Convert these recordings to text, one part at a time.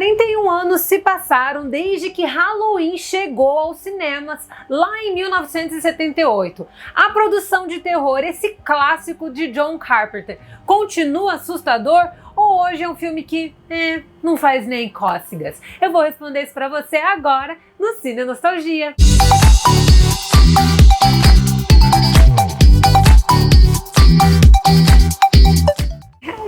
41 anos se passaram desde que Halloween chegou aos cinemas lá em 1978. A produção de terror, esse clássico de John Carpenter, continua assustador ou hoje é um filme que não faz nem cócegas? Eu vou responder isso pra você agora no Cine Nostalgia.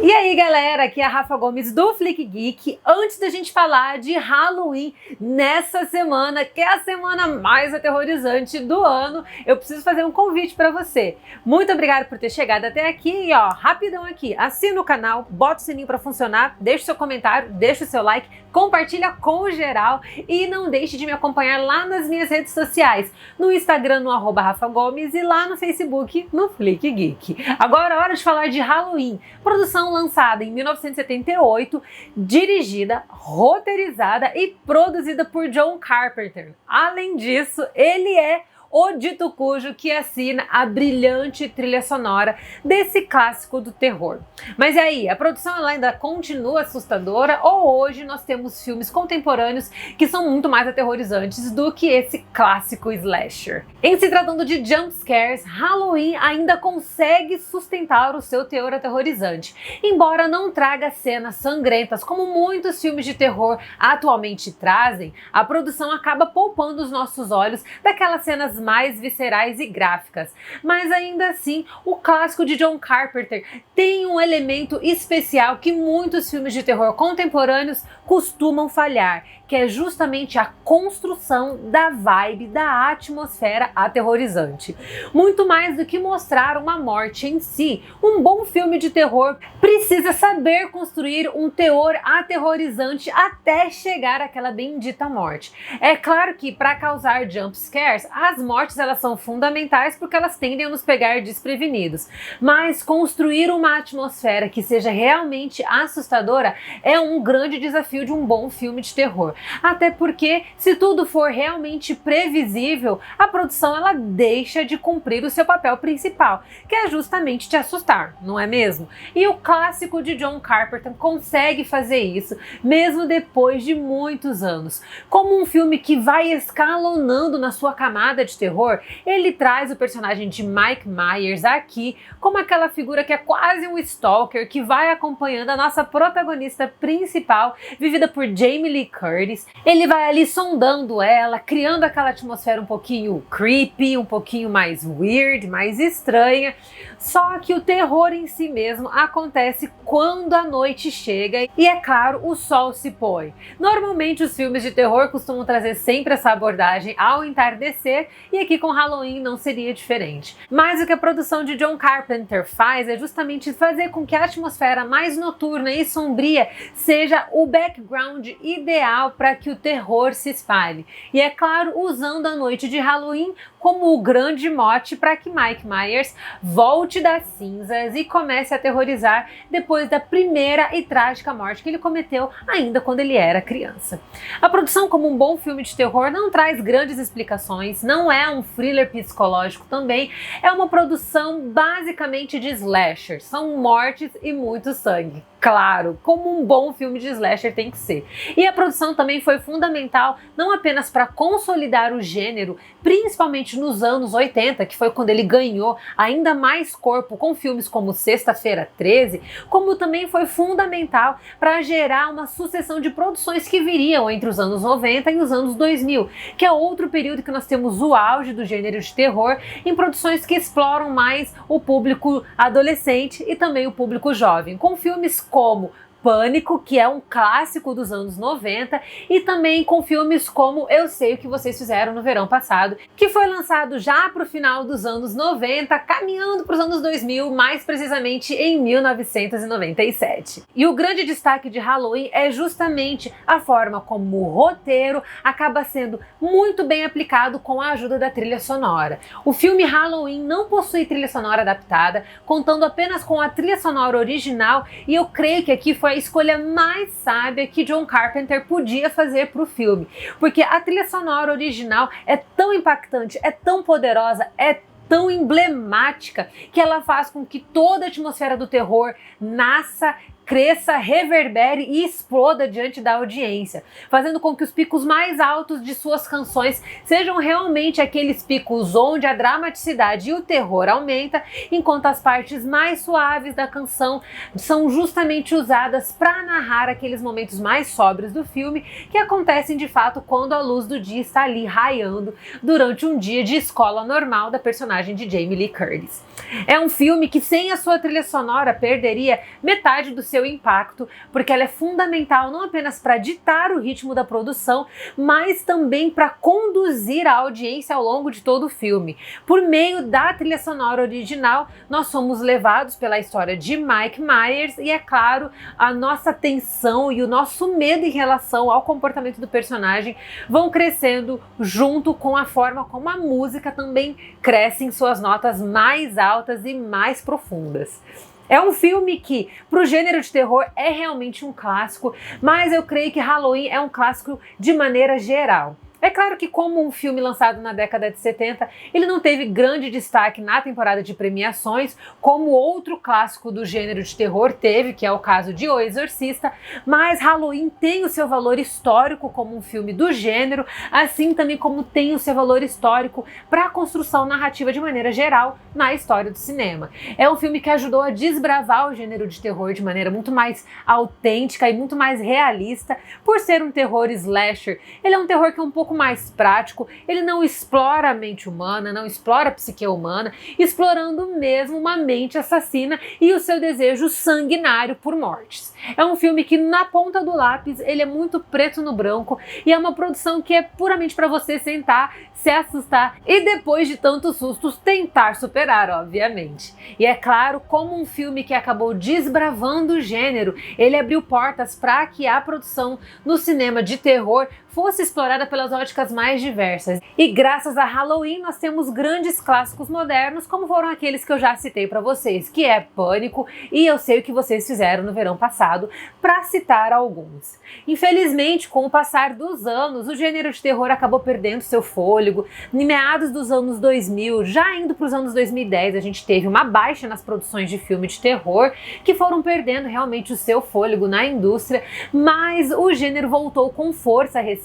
E aí galera, aqui é a Rafa Gomes do Flick Geek. Antes da gente falar de Halloween nessa semana, que é a semana mais aterrorizante do ano, eu preciso fazer um convite para você. Muito obrigada por ter chegado até aqui e ó, rapidão aqui, assina o canal, bota o sininho para funcionar, deixa o seu comentário, deixa o seu like, compartilha com geral e não deixe de me acompanhar lá nas minhas redes sociais, no Instagram no @Rafa Gomes e lá no Facebook no Flick Geek. Agora é hora de falar de Halloween, produção lançada em 1978, dirigida, roteirizada e produzida por John Carpenter. Além disso, ele é o dito cujo que assina a brilhante trilha sonora desse clássico do terror. Mas e aí, a produção ela ainda continua assustadora ou hoje nós temos filmes contemporâneos que são muito mais aterrorizantes do que esse clássico slasher? Em se tratando de jump scares, Halloween ainda consegue sustentar o seu teor aterrorizante, embora não traga cenas sangrentas como muitos filmes de terror atualmente trazem. A produção acaba poupando os nossos olhos daquelas cenas mais viscerais e gráficas. Mas ainda assim, o clássico de John Carpenter tem um elemento especial que muitos filmes de terror contemporâneos costumam falhar, que é justamente a construção da vibe, da atmosfera aterrorizante. Muito mais do que mostrar uma morte em si, um bom filme de terror precisa saber construir um teor aterrorizante até chegar àquela bendita morte. É claro que para causar jump scares, as mortes elas são fundamentais porque elas tendem a nos pegar desprevenidos, mas construir uma atmosfera que seja realmente assustadora é um grande desafio de um bom filme de terror. Até porque, se tudo for realmente previsível, a produção ela deixa de cumprir o seu papel principal, que é justamente te assustar, não é mesmo? E o clássico de John Carpenter consegue fazer isso, mesmo depois de muitos anos. Como um filme que vai escalonando na sua camada de terror, ele traz o personagem de Mike Myers aqui como aquela figura que é quase um stalker, que vai acompanhando a nossa protagonista principal, vivida por Jamie Lee Curtis. Ele vai ali sondando ela, criando aquela atmosfera um pouquinho creepy, um pouquinho mais weird, mais estranha. Só que o terror em si mesmo acontece quando a noite chega e, é claro, o sol se põe. Normalmente os filmes de terror costumam trazer sempre essa abordagem ao entardecer e aqui com Halloween não seria diferente. Mas o que a produção de John Carpenter faz é justamente fazer com que a atmosfera mais noturna e sombria seja o background ideal para que o terror se espalhe. E é claro, usando a noite de Halloween como o grande mote para que Mike Myers volte das cinzas e comece a aterrorizar depois da primeira e trágica morte que ele cometeu ainda quando ele era criança. A produção, como um bom filme de terror, não traz grandes explicações, não é um thriller psicológico também, é uma produção basicamente de slasher, são mortes e muito sangue. Claro, como um bom filme de slasher tem que ser. E a produção também foi fundamental não apenas para consolidar o gênero, principalmente nos anos 80, que foi quando ele ganhou ainda mais corpo com filmes como Sexta-feira 13, como também foi fundamental para gerar uma sucessão de produções que viriam entre os anos 90 e os anos 2000, que é outro período que nós temos o auge do gênero de terror em produções que exploram mais o público adolescente e também o público jovem, com filmes como Pânico, que é um clássico dos anos 90, e também com filmes como Eu Sei O Que Vocês Fizeram no Verão Passado, que foi lançado já para o final dos anos 90, caminhando para os anos 2000, mais precisamente em 1997. E o grande destaque de Halloween é justamente a forma como o roteiro acaba sendo muito bem aplicado com a ajuda da trilha sonora. O filme Halloween não possui trilha sonora adaptada, contando apenas com a trilha sonora original, e eu creio que aqui foi a escolha mais sábia que John Carpenter podia fazer para o filme, porque a trilha sonora original é tão impactante, é tão poderosa, é tão emblemática que ela faz com que toda a atmosfera do terror nasça, cresça, reverbere e exploda diante da audiência, fazendo com que os picos mais altos de suas canções sejam realmente aqueles picos onde a dramaticidade e o terror aumenta, enquanto as partes mais suaves da canção são justamente usadas para narrar aqueles momentos mais sóbrios do filme que acontecem de fato quando a luz do dia está ali raiando durante um dia de escola normal da personagem de Jamie Lee Curtis. É um filme que sem a sua trilha sonora perderia metade do seu impacto, porque ela é fundamental não apenas para ditar o ritmo da produção, mas também para conduzir a audiência ao longo de todo o filme. Por meio da trilha sonora original, nós somos levados pela história de Mike Myers e, é claro, a nossa tensão e o nosso medo em relação ao comportamento do personagem vão crescendo junto com a forma como a música também cresce em suas notas mais altas e mais profundas. É um filme que, para o gênero de terror, é realmente um clássico, mas eu creio que Halloween é um clássico de maneira geral. É claro que, como um filme lançado na década de 70, ele não teve grande destaque na temporada de premiações, como outro clássico do gênero de terror teve, que é o caso de O Exorcista, mas Halloween tem o seu valor histórico como um filme do gênero, assim também como tem o seu valor histórico para a construção narrativa de maneira geral na história do cinema. É um filme que ajudou a desbravar o gênero de terror de maneira muito mais autêntica e muito mais realista, por ser um terror slasher. Ele é um terror que é um pouco mais prático, ele não explora a mente humana, não explora a psique humana, explorando mesmo uma mente assassina e o seu desejo sanguinário por mortes. É um filme que, na ponta do lápis, ele é muito preto no branco e é uma produção que é puramente para você sentar, se assustar e, depois de tantos sustos, tentar superar, obviamente. E é claro, como um filme que acabou desbravando o gênero, ele abriu portas para que a produção no cinema de terror fosse explorada pelas óticas mais diversas. E graças a Halloween nós temos grandes clássicos modernos, como foram aqueles que eu já citei para vocês, que é Pânico e Eu Sei o que Vocês Fizeram no Verão Passado, para citar alguns. Infelizmente, com o passar dos anos, o gênero de terror acabou perdendo seu fôlego. Em meados dos anos 2000, já indo para os anos 2010, a gente teve uma baixa nas produções de filme de terror, que foram perdendo realmente o seu fôlego na indústria, mas o gênero voltou com força recentemente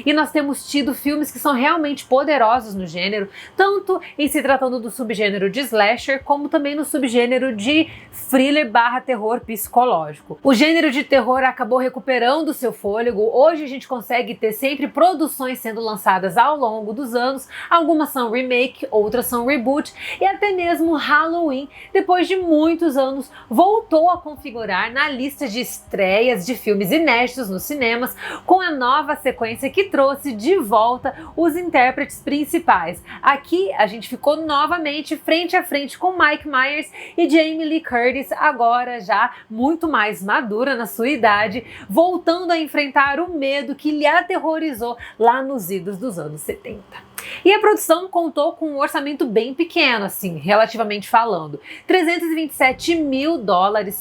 e nós temos tido filmes que são realmente poderosos no gênero, tanto em se tratando do subgênero de slasher, como também no subgênero de thriller / terror psicológico. O gênero de terror acabou recuperando seu fôlego. Hoje a gente consegue ter sempre produções sendo lançadas ao longo dos anos, algumas são remake, outras são reboot, e até mesmo Halloween, depois de muitos anos, voltou a configurar na lista de estreias de filmes inéditos nos cinemas, com a nova sequência que trouxe de volta os intérpretes principais. Aqui a gente ficou novamente frente a frente com Mike Myers e Jamie Lee Curtis, agora já muito mais madura na sua idade, voltando a enfrentar o medo que lhe aterrorizou lá nos idos dos anos 70. E a produção contou com um orçamento bem pequeno, assim, relativamente falando. $327 mil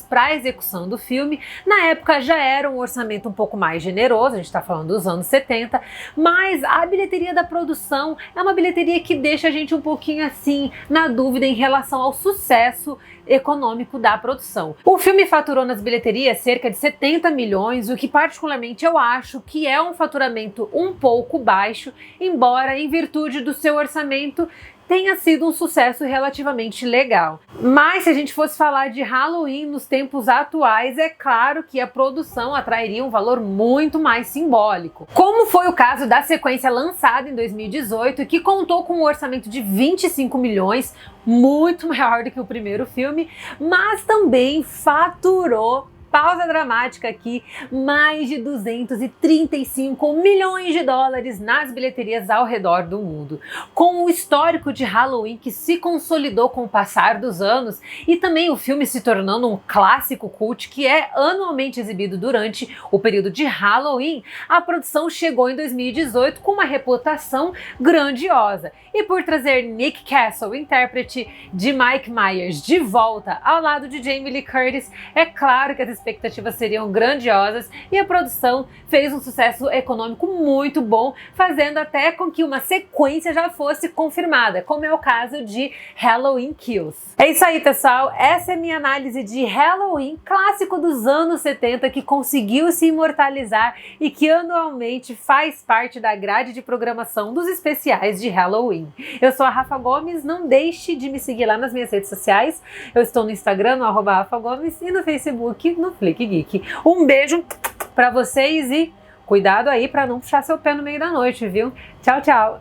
para a execução do filme. Na época já era um orçamento um pouco mais generoso, a gente está falando dos anos 70, mas a bilheteria da produção é uma bilheteria que deixa a gente um pouquinho assim na dúvida em relação ao sucesso econômico da produção. O filme faturou nas bilheterias cerca de 70 milhões, o que particularmente eu acho que é um faturamento um pouco baixo, embora em virtude do seu orçamento tenha sido um sucesso relativamente legal. Mas se a gente fosse falar de Halloween nos tempos atuais, é claro que a produção atrairia um valor muito mais simbólico. Como foi o caso da sequência lançada em 2018, que contou com um orçamento de 25 milhões, muito maior do que o primeiro filme, mas também faturou, pausa dramática aqui, mais de $235 milhões nas bilheterias ao redor do mundo. Com o histórico de Halloween que se consolidou com o passar dos anos e também o filme se tornando um clássico cult que é anualmente exibido durante o período de Halloween, a produção chegou em 2018 com uma reputação grandiosa. E por trazer Nick Castle, intérprete de Mike Myers, de volta ao lado de Jamie Lee Curtis, é claro que as expectativas seriam grandiosas e a produção fez um sucesso econômico muito bom, fazendo até com que uma sequência já fosse confirmada, como é o caso de Halloween Kills. É isso aí, pessoal, essa é minha análise de Halloween, clássico dos anos 70 que conseguiu se imortalizar e que anualmente faz parte da grade de programação dos especiais de Halloween. Eu sou a Rafa Gomes, não deixe de me seguir lá nas minhas redes sociais. Eu estou no Instagram, no @Rafa Gomes, e no Facebook, no Flick Geek. Um beijo pra vocês e cuidado aí pra não puxar seu pé no meio da noite, viu? Tchau, tchau!